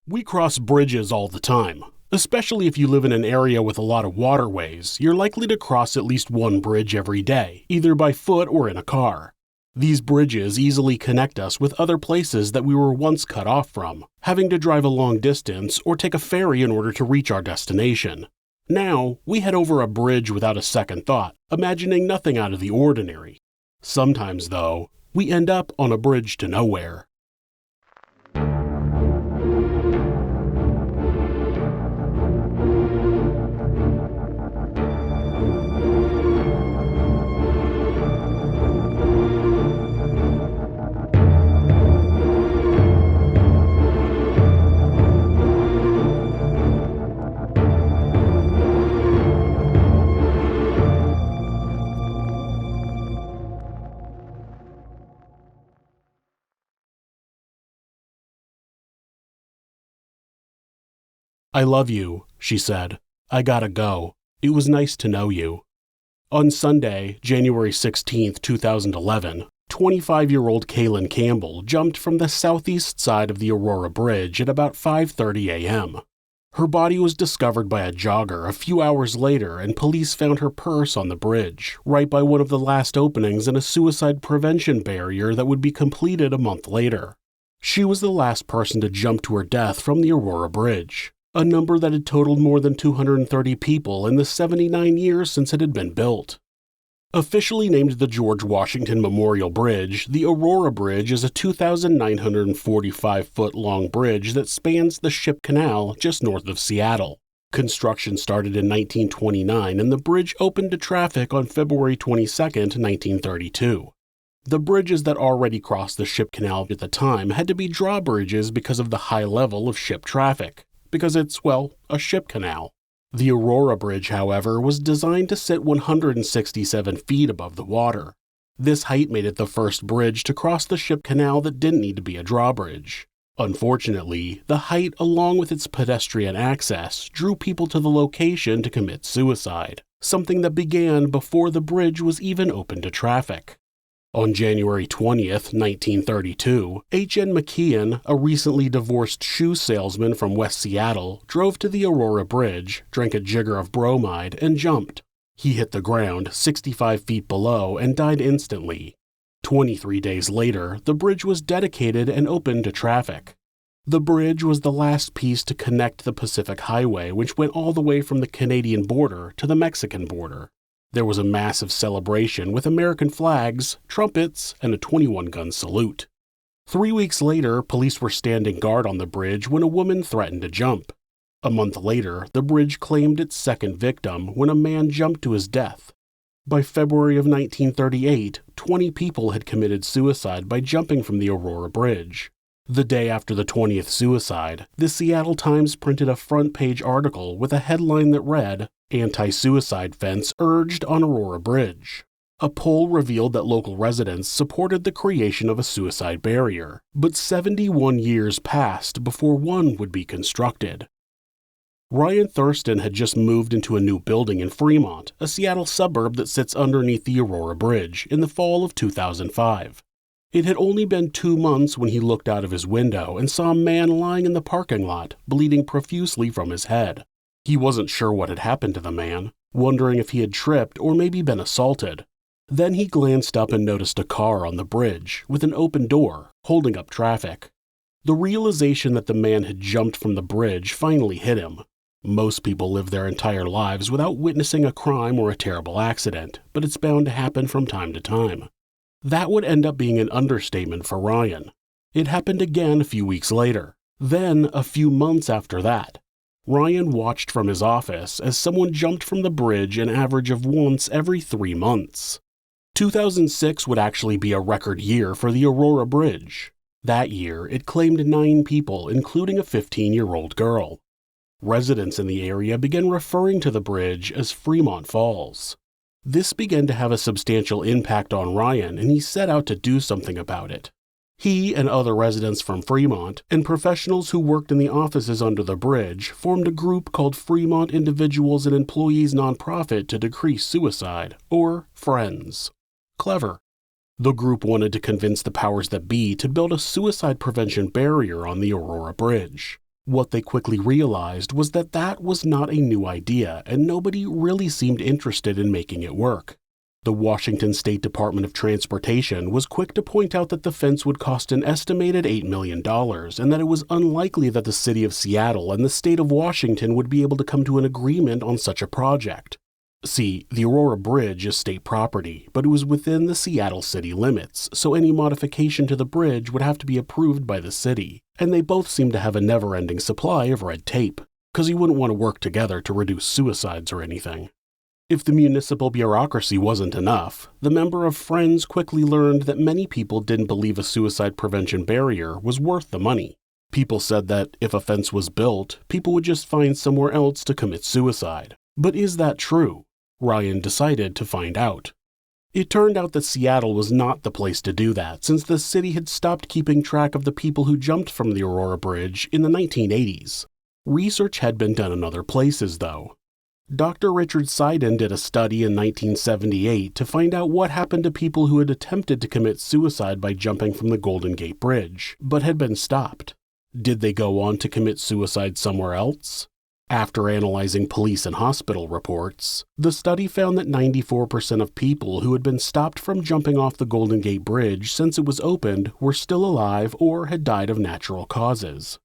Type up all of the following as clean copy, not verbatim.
We cross bridges all the time. Especially if you live in an area with a lot of waterways, you're likely to cross at least one bridge every day, either by foot or in a car. These bridges easily connect us with other places that we were once cut off from, having to drive a long distance or take a ferry in order to reach our destination. Now, we head over a bridge without a second thought, imagining nothing out of the ordinary. Sometimes, though, we end up on a bridge to nowhere. "I love you," she said. "I gotta go. It was nice to know you." On Sunday, January 16, 2011, 25-year-old Kaylin Campbell jumped from the southeast side of the Aurora Bridge at about 5:30 a.m. Her body was discovered by a jogger a few hours later, and police found her purse on the bridge, right by one of the last openings in a suicide prevention barrier that would be completed a month later. She was the last person to jump to her death from the Aurora Bridge, a number that had totaled more than 230 people in the 79 years since it had been built. Officially named the George Washington Memorial Bridge, the Aurora Bridge is a 2,945-foot-long bridge that spans the Ship Canal just north of Seattle. Construction started in 1929, and the bridge opened to traffic on February 22, 1932. The bridges that already crossed the Ship Canal at the time had to be drawbridges because of the high level of ship traffic, because it's, well, a ship canal. The Aurora Bridge, however, was designed to sit 167 feet above the water. This height made it the first bridge to cross the Ship Canal that didn't need to be a drawbridge. Unfortunately, the height, along with its pedestrian access, drew people to the location to commit suicide, something that began before the bridge was even open to traffic. On January 20th, 1932, H.N. McKeon, a recently divorced shoe salesman from West Seattle, drove to the Aurora Bridge, drank a jigger of bromide, and jumped. He hit the ground 65 feet below and died instantly. 23 days later, the bridge was dedicated and opened to traffic. The bridge was the last piece to connect the Pacific Highway, which went all the way from the Canadian border to the Mexican border. There was a massive celebration with American flags, trumpets, and a 21-gun salute. 3 weeks later, police were standing guard on the bridge when a woman threatened to jump. A month later, the bridge claimed its second victim when a man jumped to his death. By February of 1938, 20 people had committed suicide by jumping from the Aurora Bridge. The day after the 20th suicide, the Seattle Times printed a front-page article with a headline that read, "Anti-Suicide Fence Urged on Aurora Bridge." A poll revealed that local residents supported the creation of a suicide barrier, but 71 years passed before one would be constructed. Ryan Thurston had just moved into a new building in Fremont, a Seattle suburb that sits underneath the Aurora Bridge, in the fall of 2005. It had only been 2 months when he looked out of his window and saw a man lying in the parking lot, bleeding profusely from his head. He wasn't sure what had happened to the man, wondering if he had tripped or maybe been assaulted. Then he glanced up and noticed a car on the bridge, with an open door, holding up traffic. The realization that the man had jumped from the bridge finally hit him. Most people live their entire lives without witnessing a crime or a terrible accident, but it's bound to happen from time to time. That would end up being an understatement for Ryan. It happened again a few weeks later. Then, a few months after that, Ryan watched from his office as someone jumped from the bridge an average of once every 3 months. 2006 would actually be a record year for the Aurora Bridge. That year, it claimed 9 people, including a 15-year-old girl. Residents in the area began referring to the bridge as Fremont Falls. This began to have a substantial impact on Ryan, and he set out to do something about it. He and other residents from Fremont and professionals who worked in the offices under the bridge formed a group called Fremont Individuals and Employees Nonprofit to Decrease Suicide, or FRIENDS. Clever. The group wanted to convince the powers that be to build a suicide prevention barrier on the Aurora Bridge. What they quickly realized was that that was not a new idea, and nobody really seemed interested in making it work. The Washington State Department of Transportation was quick to point out that the fence would cost an estimated $8 million, and that it was unlikely that the city of Seattle and the state of Washington would be able to come to an agreement on such a project. See, the Aurora Bridge is state property, but it was within the Seattle city limits, so any modification to the bridge would have to be approved by the city, and they both seemed to have a never-ending supply of red tape, because you wouldn't want to work together to reduce suicides or anything. If the municipal bureaucracy wasn't enough, the member of Friends quickly learned that many people didn't believe a suicide prevention barrier was worth the money. People said that if a fence was built, people would just find somewhere else to commit suicide. But is that true? Ryan decided to find out. It turned out that Seattle was not the place to do that, since the city had stopped keeping track of the people who jumped from the Aurora Bridge in the 1980s. Research had been done in other places, though. Dr. Richard Seiden did a study in 1978 to find out what happened to people who had attempted to commit suicide by jumping from the Golden Gate Bridge, but had been stopped. Did they go on to commit suicide somewhere else? After analyzing police and hospital reports, the study found that 94% of people who had been stopped from jumping off the Golden Gate Bridge since it was opened were still alive or had died of natural causes.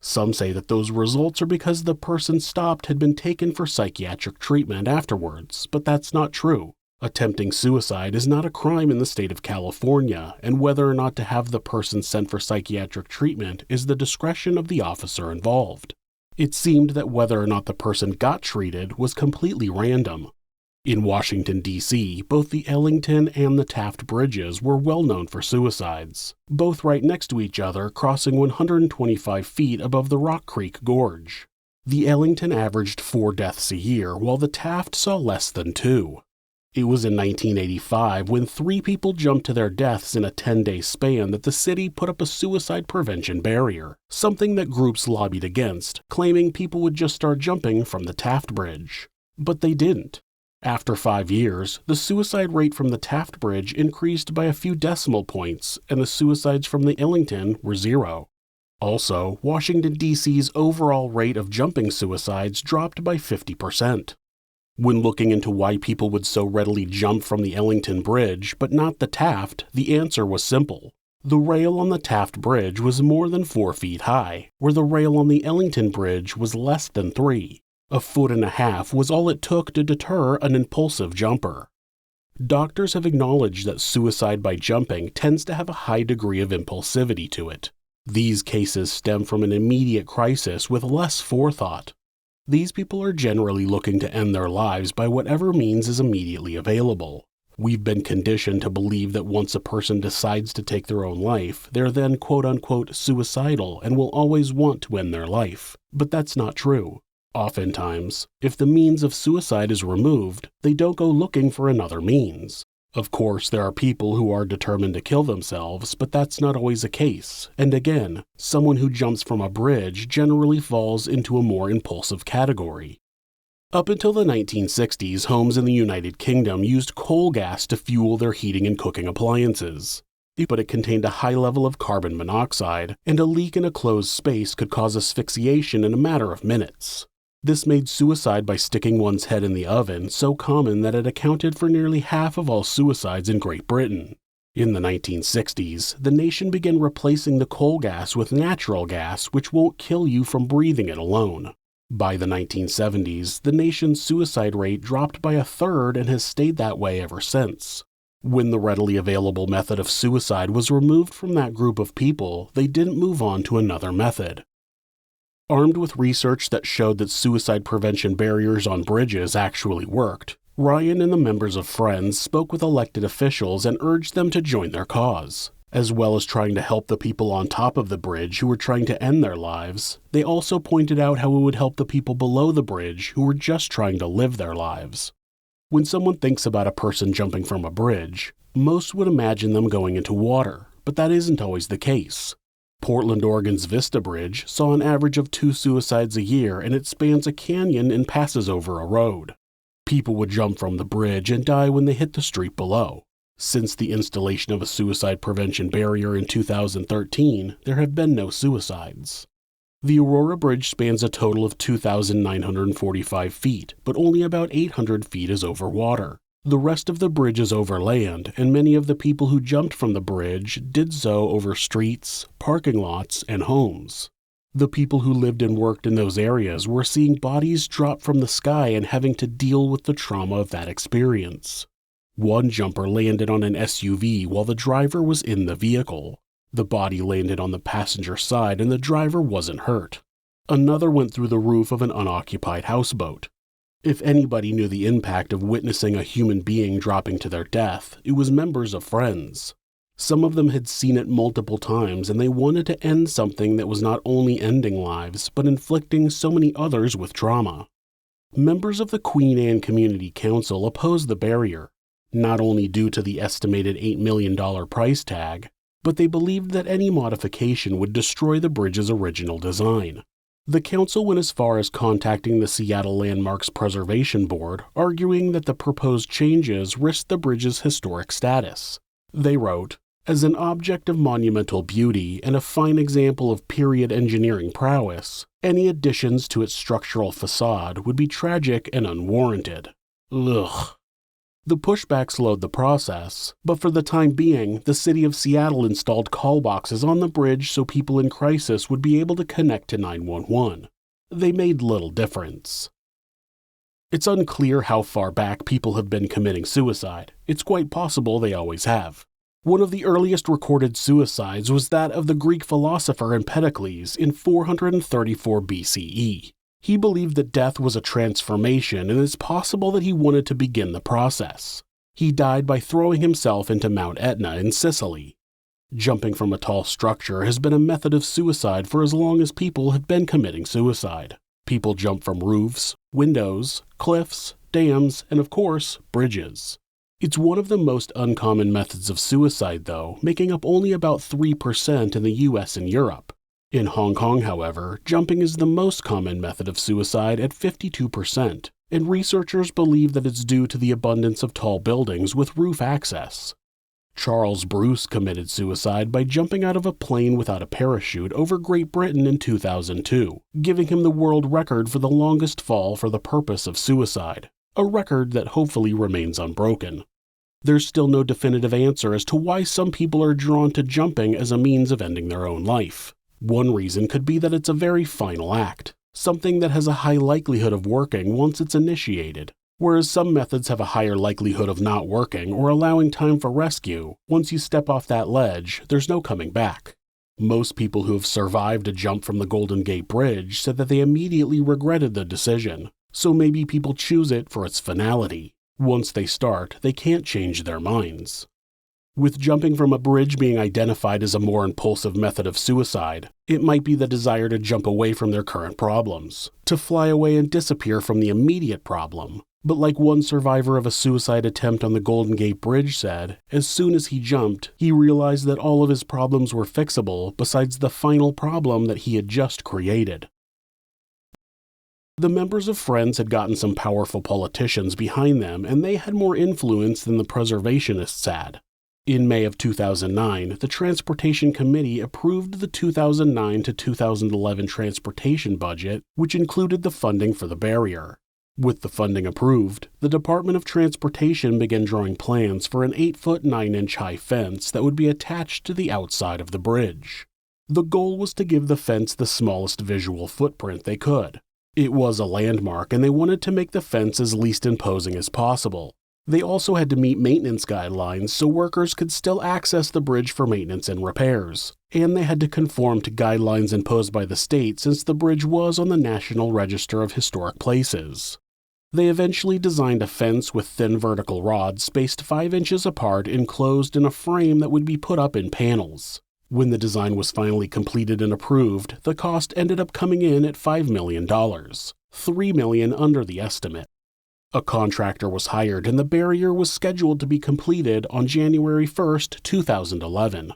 Some say that those results are because the person stopped had been taken for psychiatric treatment afterwards, but that's not true. Attempting suicide is not a crime in the state of California, and whether or not to have the person sent for psychiatric treatment is the discretion of the officer involved. It seemed that whether or not the person got treated was completely random. In Washington, D.C., both the Ellington and the Taft bridges were well known for suicides, both right next to each other, crossing 125 feet above the Rock Creek Gorge. The Ellington averaged 4 deaths a year, while the Taft saw less than 2. It was in 1985, when 3 people jumped to their deaths in a 10-day span, that the city put up a suicide prevention barrier, something that groups lobbied against, claiming people would just start jumping from the Taft Bridge. But they didn't. After 5 years, the suicide rate from the Taft Bridge increased by a few decimal points, and the suicides from the Ellington were 0. Also, Washington, D.C.'s overall rate of jumping suicides dropped by 50%. When looking into why people would so readily jump from the Ellington Bridge, but not the Taft, the answer was simple. The rail on the Taft Bridge was more than 4 feet high, where the rail on the Ellington Bridge was less than 3. 1.5 feet was all it took to deter an impulsive jumper. Doctors have acknowledged that suicide by jumping tends to have a high degree of impulsivity to it. These cases stem from an immediate crisis with less forethought. These people are generally looking to end their lives by whatever means is immediately available. We've been conditioned to believe that once a person decides to take their own life, they're then quote-unquote suicidal and will always want to end their life. But that's not true. Oftentimes, if the means of suicide is removed, they don't go looking for another means. Of course, there are people who are determined to kill themselves, but that's not always the case. And again, someone who jumps from a bridge generally falls into a more impulsive category. Up until the 1960s, homes in the United Kingdom used coal gas to fuel their heating and cooking appliances. But it contained a high level of carbon monoxide, and a leak in a closed space could cause asphyxiation in a matter of minutes. This made suicide by sticking one's head in the oven so common that it accounted for nearly half of all suicides in Great Britain. In the 1960s, the nation began replacing the coal gas with natural gas, which won't kill you from breathing it alone. By the 1970s, the nation's suicide rate dropped by 1/3 and has stayed that way ever since. When the readily available method of suicide was removed from that group of people, they didn't move on to another method. Armed with research that showed that suicide prevention barriers on bridges actually worked, Ryan and the members of Friends spoke with elected officials and urged them to join their cause. As well as trying to help the people on top of the bridge who were trying to end their lives, they also pointed out how it would help the people below the bridge who were just trying to live their lives. When someone thinks about a person jumping from a bridge, most would imagine them going into water, but that isn't always the case. Portland, Oregon's Vista Bridge saw an average of 2 suicides a year, and it spans a canyon and passes over a road. People would jump from the bridge and die when they hit the street below. Since the installation of a suicide prevention barrier in 2013, there have been no suicides. The Aurora Bridge spans a total of 2,945 feet, but only about 800 feet is over water. The rest of the bridge is over land, and many of the people who jumped from the bridge did so over streets, parking lots, and homes. The people who lived and worked in those areas were seeing bodies drop from the sky and having to deal with the trauma of that experience. One jumper landed on an SUV while the driver was in the vehicle. The body landed on the passenger side and the driver wasn't hurt. Another went through the roof of an unoccupied houseboat. If anybody knew the impact of witnessing a human being dropping to their death, it was members of Friends. Some of them had seen it multiple times, and they wanted to end something that was not only ending lives, but inflicting so many others with trauma. Members of the Queen Anne Community Council opposed the barrier, not only due to the estimated $8 million price tag, but they believed that any modification would destroy the bridge's original design. The council went as far as contacting the Seattle Landmarks Preservation Board, arguing that the proposed changes risked the bridge's historic status. They wrote, "As an object of monumental beauty and a fine example of period engineering prowess, any additions to its structural facade would be tragic and unwarranted." Ugh. The pushback slowed the process, but for the time being, the city of Seattle installed call boxes on the bridge so people in crisis would be able to connect to 911. They made little difference. It's unclear how far back people have been committing suicide. It's quite possible they always have. One of the earliest recorded suicides was that of the Greek philosopher Empedocles in 434 BCE. He believed that death was a transformation, and it's possible that he wanted to begin the process. He died by throwing himself into Mount Etna in Sicily. Jumping from a tall structure has been a method of suicide for as long as people have been committing suicide. People jump from roofs, windows, cliffs, dams, and of course, bridges. It's one of the most uncommon methods of suicide, though, making up only about 3% in the US and Europe. In Hong Kong, however, jumping is the most common method of suicide at 52%, and researchers believe that it's due to the abundance of tall buildings with roof access. Charles Bruce committed suicide by jumping out of a plane without a parachute over Great Britain in 2002, giving him the world record for the longest fall for the purpose of suicide, a record that hopefully remains unbroken. There's still no definitive answer as to why some people are drawn to jumping as a means of ending their own life. One reason could be that it's a very final act, something that has a high likelihood of working once it's initiated, whereas some methods have a higher likelihood of not working or allowing time for rescue. Once you step off that ledge, there's no coming back. Most people who have survived a jump from the Golden Gate Bridge said that they immediately regretted the decision, so maybe people choose it for its finality. Once they start, they can't change their minds. With jumping from a bridge being identified as a more impulsive method of suicide, it might be the desire to jump away from their current problems, to fly away and disappear from the immediate problem. But like one survivor of a suicide attempt on the Golden Gate Bridge said, as soon as he jumped, he realized that all of his problems were fixable besides the final problem that he had just created. The members of Friends had gotten some powerful politicians behind them, and they had more influence than the preservationists had. In May of 2009, the Transportation Committee approved the 2009 to 2011 transportation budget, which included the funding for the barrier. With the funding approved, the Department of Transportation began drawing plans for an 8-foot 9-inch high fence that would be attached to the outside of the bridge. The goal was to give the fence the smallest visual footprint they could. It was a landmark, and they wanted to make the fence as least imposing as possible. They also had to meet maintenance guidelines so workers could still access the bridge for maintenance and repairs, and they had to conform to guidelines imposed by the state since the bridge was on the National Register of Historic Places. They eventually designed a fence with thin vertical rods spaced 5 inches apart enclosed in a frame that would be put up in panels. When the design was finally completed and approved, the cost ended up coming in at $5 million, $3 million under the estimate. A contractor was hired and the barrier was scheduled to be completed on January 1, 2011.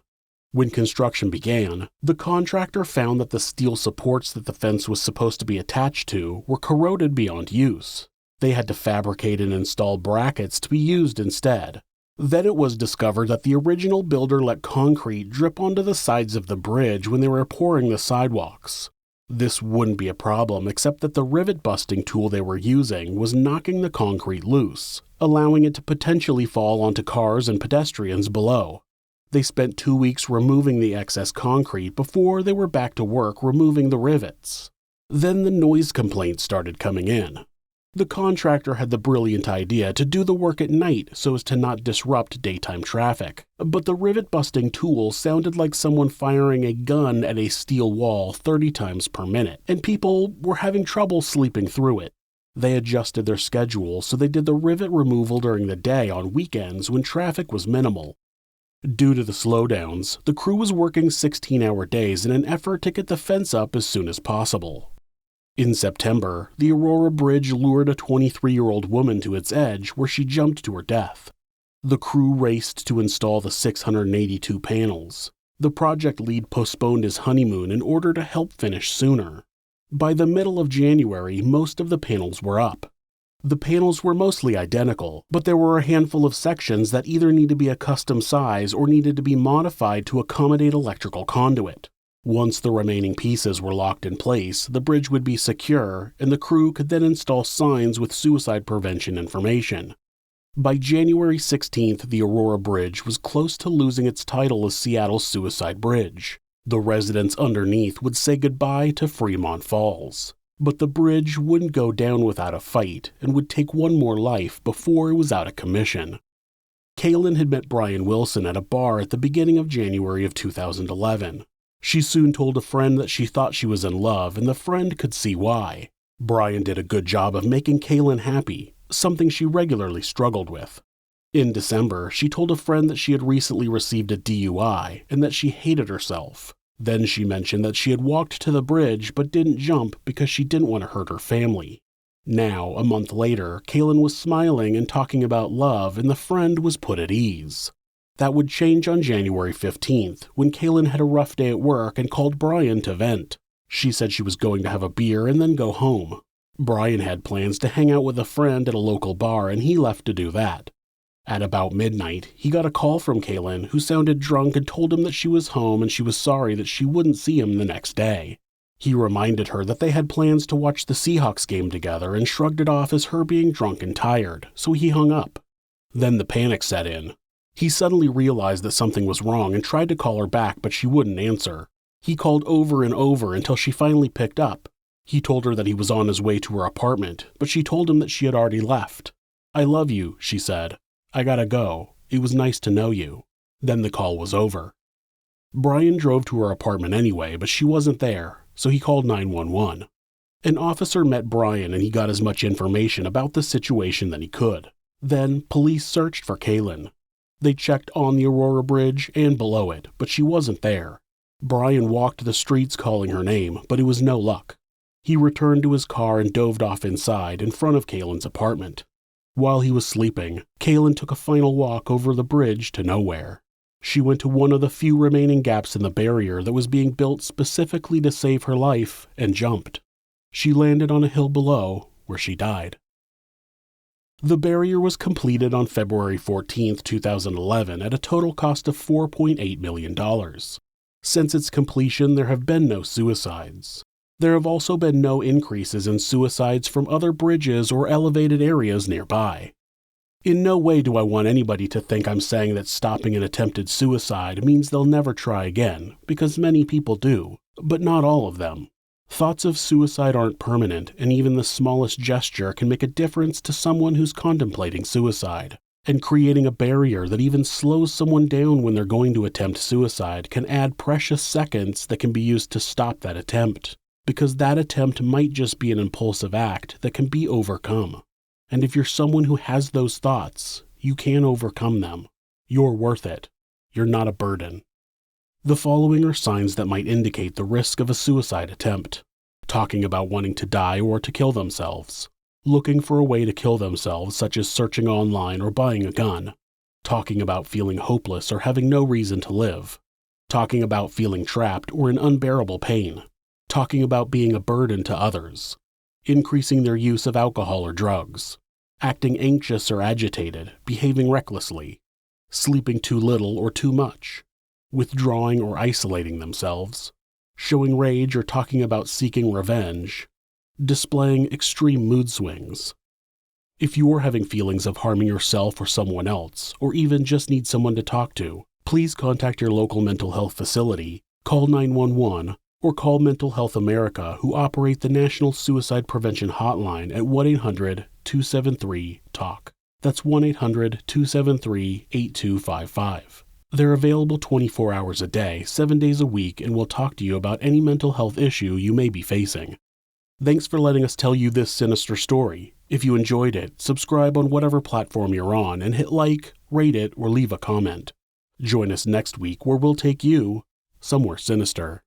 When construction began, the contractor found that the steel supports that the fence was supposed to be attached to were corroded beyond use. They had to fabricate and install brackets to be used instead. Then it was discovered that the original builder let concrete drip onto the sides of the bridge when they were pouring the sidewalks. This wouldn't be a problem except that the rivet-busting tool they were using was knocking the concrete loose, allowing it to potentially fall onto cars and pedestrians below. They spent 2 weeks removing the excess concrete before they were back to work removing the rivets. Then the noise complaints started coming in. The contractor had the brilliant idea to do the work at night so as to not disrupt daytime traffic, but the rivet-busting tool sounded like someone firing a gun at a steel wall 30 times per minute, and people were having trouble sleeping through it. They adjusted their schedule so they did the rivet removal during the day on weekends when traffic was minimal. Due to the slowdowns, the crew was working 16-hour days in an effort to get the fence up as soon as possible. In September, the Aurora Bridge lured a 23-year-old woman to its edge where she jumped to her death. The crew raced to install the 682 panels. The project lead postponed his honeymoon in order to help finish sooner. By the middle of January, most of the panels were up. The panels were mostly identical, but there were a handful of sections that either needed to be a custom size or needed to be modified to accommodate electrical conduit. Once the remaining pieces were locked in place, the bridge would be secure, and the crew could then install signs with suicide prevention information. By January 16th, the Aurora Bridge was close to losing its title as Seattle's Suicide Bridge. The residents underneath would say goodbye to Fremont Falls. But the bridge wouldn't go down without a fight and would take one more life before it was out of commission. Kaylin had met Brian Wilson at a bar at the beginning of January of 2011. She soon told a friend that she thought she was in love, and the friend could see why. Brian did a good job of making Kaylin happy, something she regularly struggled with. In December, she told a friend that she had recently received a DUI and that she hated herself. Then she mentioned that she had walked to the bridge but didn't jump because she didn't want to hurt her family. Now, a month later, Kaylin was smiling and talking about love, and the friend was put at ease. That would change on January 15th, when Kaylin had a rough day at work and called Brian to vent. She said she was going to have a beer and then go home. Brian had plans to hang out with a friend at a local bar, and he left to do that. At about midnight, he got a call from Kaylin, who sounded drunk and told him that she was home and she was sorry that she wouldn't see him the next day. He reminded her that they had plans to watch the Seahawks game together and shrugged it off as her being drunk and tired, so he hung up. Then the panic set in. He suddenly realized that something was wrong and tried to call her back, but she wouldn't answer. He called over and over until she finally picked up. He told her that he was on his way to her apartment, but she told him that she had already left. "I love you," she said. "I gotta go. It was nice to know you." Then the call was over. Brian drove to her apartment anyway, but she wasn't there, so he called 911. An officer met Brian and he got as much information about the situation that he could. Then police searched for Kaylin. They checked on the Aurora Bridge and below it, but she wasn't there. Brian walked the streets calling her name, but it was no luck. He returned to his car and dove off inside in front of Kaylin's apartment. While he was sleeping, Kaylin took a final walk over the bridge to nowhere. She went to one of the few remaining gaps in the barrier that was being built specifically to save her life and jumped. She landed on a hill below, where she died. The barrier was completed on February 14, 2011 at a total cost of $4.8 million. Since its completion, there have been no suicides. There have also been no increases in suicides from other bridges or elevated areas nearby. In no way do I want anybody to think I'm saying that stopping an attempted suicide means they'll never try again, because many people do, but not all of them. Thoughts of suicide aren't permanent, and even the smallest gesture can make a difference to someone who's contemplating suicide. And creating a barrier that even slows someone down when they're going to attempt suicide can add precious seconds that can be used to stop that attempt. Because that attempt might just be an impulsive act that can be overcome. And if you're someone who has those thoughts, you can overcome them. You're worth it. You're not a burden. The following are signs that might indicate the risk of a suicide attempt. Talking about wanting to die or to kill themselves. Looking for a way to kill themselves, such as searching online or buying a gun. Talking about feeling hopeless or having no reason to live. Talking about feeling trapped or in unbearable pain. Talking about being a burden to others. Increasing their use of alcohol or drugs. Acting anxious or agitated, behaving recklessly. Sleeping too little or too much. Withdrawing or isolating themselves. showing rage or talking about seeking revenge, displaying extreme mood swings. If you are having feelings of harming yourself or someone else, or even just need someone to talk to, please contact your local mental health facility, call 911, or call Mental Health America, who operate the National Suicide Prevention Hotline at 1-800-273-TALK. That's 1-800-273-8255. They're available 24 hours a day, 7 days a week, and will talk to you about any mental health issue you may be facing. Thanks for letting us tell you this sinister story. If you enjoyed it, subscribe on whatever platform you're on and hit like, rate it, or leave a comment. Join us next week where we'll take you somewhere sinister.